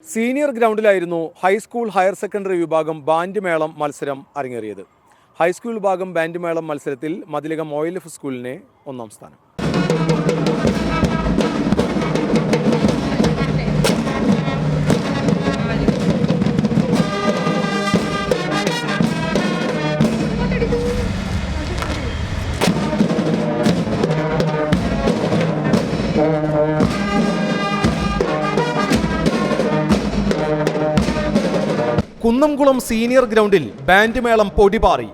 Senior ഗ്രൗണ്ടിലായിരുന്നു high school higher secondary വിഭാഗം band മേളം മത്സരം അരങ്ങേറിയത്. ഹൈസ്കൂൾ വിഭാഗം ബാൻഡ് മേളം മത്സരത്തിൽ മതിലകം OLF സ്കൂളിനെ ഒന്നാം സ്ഥാനം. കുന്നംകുളം സീനിയർ ഗ്രൗണ്ടിൽ ബാൻഡ് മേളം പൊടിപാറി.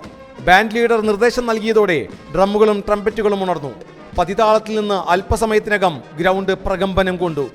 ബാൻഡ് ലീഡർ നിർദ്ദേശം നൽകിയതോടെ ഡ്രമ്മുകളും ട്രംപറ്റുകളും ഉണർന്നു. പതിതാളത്തിൽ നിന്ന് അല്പസമയത്തിനകം ഗ്രൗണ്ട് പ്രകമ്പനം കൊണ്ടു.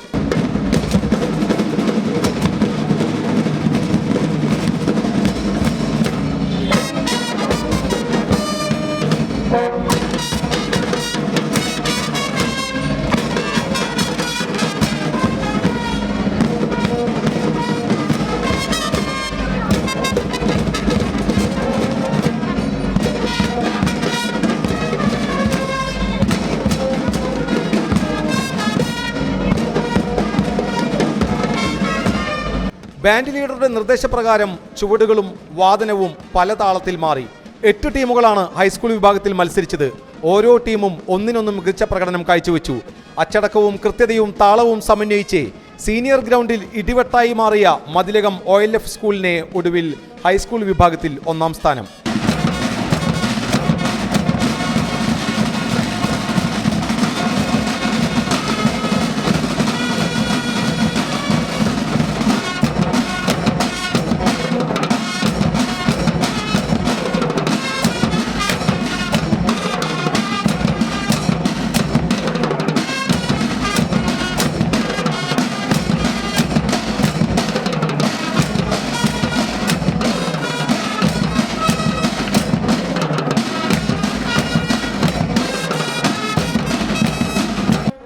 ബാൻഡ് ലീഡറുടെ നിർദ്ദേശപ്രകാരം ചുവടുകളും വാദനവും പല താളത്തിൽ മാറി. 8 ടീമുകളാണ് ഹൈസ്കൂൾ വിഭാഗത്തിൽ മത്സരിച്ചത്. ഓരോ ടീമും ഒന്നിനൊന്നും മികച്ച പ്രകടനം കാഴ്ചവെച്ചു. അച്ചടക്കവും കൃത്യതയും താളവും സമന്വയിച്ച് സീനിയർ ഗ്രൗണ്ടിൽ ഇടിവെട്ടായി മാറിയ മതിലകം OLF സ്കൂളിനെ ഒടുവിൽ ഹൈസ്കൂൾ വിഭാഗത്തിൽ ഒന്നാം സ്ഥാനം.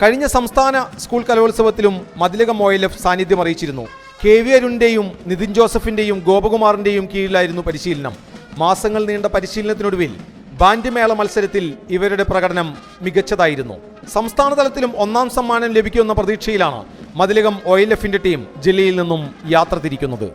കഴിഞ്ഞ സംസ്ഥാന സ്കൂൾ കലോത്സവത്തിലും മതിലകം OLF സാന്നിധ്യം അറിയിച്ചിരുന്നു. KV അരുണിന്റെയും നിതിൻ ജോസഫിന്റെയും ഗോപകുമാറിന്റെയും കീഴിലായിരുന്നു പരിശീലനം. മാസങ്ങൾ നീണ്ട പരിശീലനത്തിനൊടുവിൽ ബാൻഡ് മേള മത്സരത്തിൽ ഇവരുടെ പ്രകടനം മികച്ചതായിരുന്നു. സംസ്ഥാന തലത്തിലും ഒന്നാം സമ്മാനം ലഭിക്കുമെന്ന പ്രതീക്ഷയിലാണ് മതിലകം OLFന്റെ ടീം ജില്ലയിൽ നിന്നും യാത്ര തിരിക്കുന്നത്.